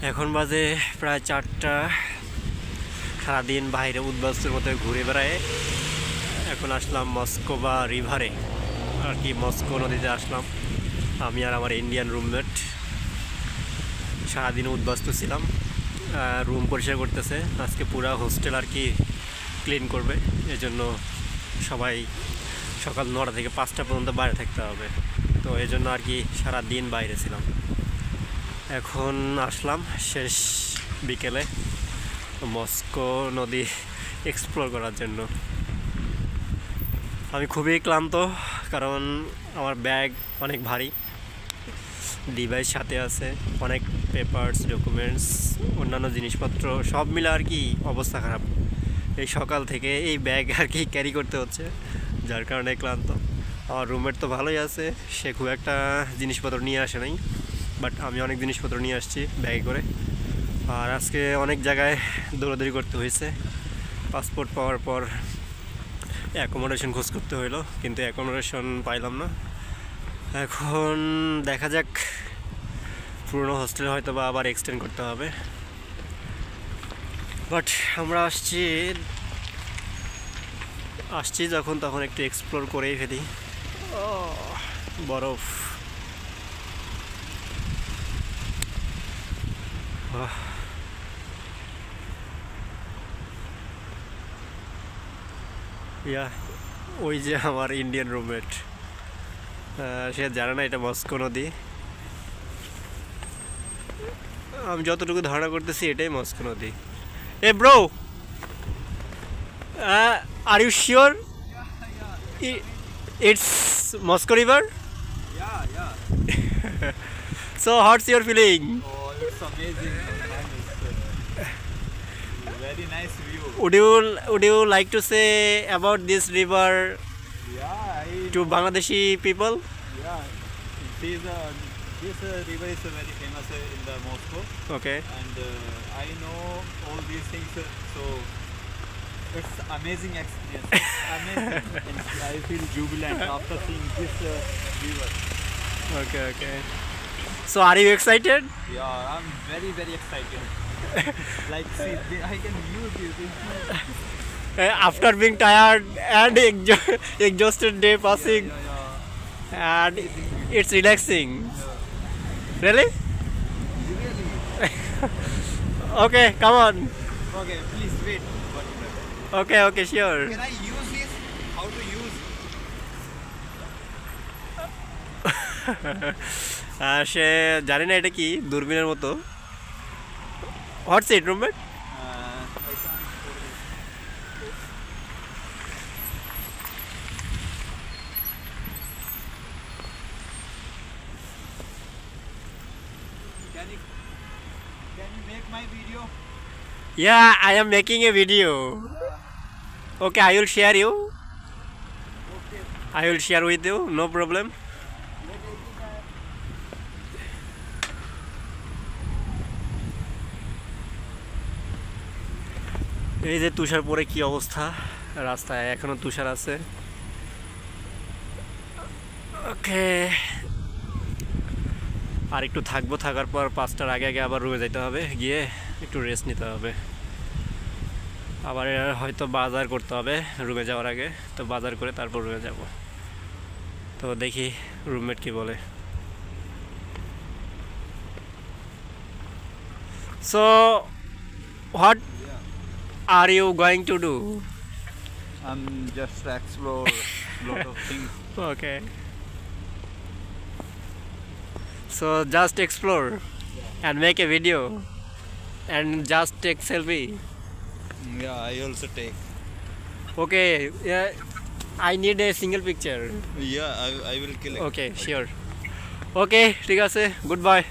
এখন বাজে প্রায় 4টা। সারাদিন বাইরে উদ্বাস্তুর মতো ঘুরে বেড়ায় এখন আসলাম মস্কোবা রিভারে আর কি, মস্কো নদীতে আসলাম আমি আর আমার ইন্ডিয়ান রুমমেট। সারাদিন উদ্বাস্তু ছিলাম, রুম পরিষ্কার করতেছে আজকে, পুরা হোস্টেল আর কি ক্লিন করবে। এজন্য সবাই সকাল 9টা থেকে 5টা পর্যন্ত বাইরে থাকতে হবে, তো এই জন্য আর কি সারাদিন বাইরে ছিলাম। এখন আসলাম শেষ বিকেলে মস্কো নদী এক্সপ্লোর করার জন্য। আমি খুবই ক্লান্ত, কারণ আমার ব্যাগ অনেক ভারী, ডিভাইস সাথে আছে, অনেক পেপারস, ডকুমেন্টস, অন্যান্য জিনিসপত্র সব মিলে আর কি অবস্থা খারাপ। এই সকাল থেকে এই ব্যাগ আর কি ক্যারি করতে হচ্ছে, যার কারণে ক্লান্ত। আমার রুমমেট তো ভালোই আছে, সে খুব একটা জিনিসপত্র নিয়ে আসে নাই, বাট আমি অনেক জিনিসপত্র নিয়ে আসছি ব্যাগে করে। আর আজকে অনেক জায়গায় দৌড়াদৌড়ি করতে হয়েছে। পাসপোর্ট পাওয়ার পর অ্যাকোমোডেশন খোঁজ করতে হইলো, কিন্তু অ্যাকোমোডেশন পাইলাম না। এখন দেখা যাক, পুরনো হোস্টেলে হয়তো বা আবার এক্সটেন্ড করতে হবে। বাট আমরা আসছি যখন তখন একটু এক্সপ্লোর করেই ফেলি। বরফ, ইয়া ওই যে আমার ইন্ডিয়ান রুমমেট, সে জানে না এটা মস্কো নদী। আমি যতটুকু ধারণা করতেছি এটাই মস্কো নদী। এ bro, are you sure it's Moscow river? So how's your feeling? Oh, it's amazing. Very nice view. Would you like to say about this river Yeah, to Bangladeshi people? yeah. This river is very famous in the Moscow, Okay. and I know all these things. So it's amazing experience. Amazing. And I feel jubilant after seeing this river. Okay. So are you excited? Yeah, I'm very excited. Like, see, I can use this. After being tired and exhausted day passing, Yeah. and it's relaxing. Really? Really? Okay, come on. Okay, please wait. Okay, sure. Can I use this? How to use? সে জানি না এটা কি, দূরবীনের মতো। হোয়াটস ইট roommate? I can't. Can you make my video? Yeah, I am making a video. Okay, I will share you. Okay. I will share with you, no problem. এই যে তুষার পরে কি অবস্থা রাস্তায়, এখনো তুষার আছে। ওকে, আর একটু থাকবো, থাকার পর 5টার আগে আবার রুমে যেতে হবে, গিয়ে একটু রেস্ট নিতে হবে। আবার হয়তো বাজার করতে হবে রুমে যাওয়ার আগে, তো বাজার করে তারপর রুমে যাব। তো দেখি রুমমেট কি বলে। So what are you going to do? I'm just explore lot of things. Okay, so just explore and make a video and just take selfie. Yeah, I also take. Okay, yeah, I need a single picture. Yeah, I will collect. Okay, sure. Okay, ঠিক আছে, goodbye.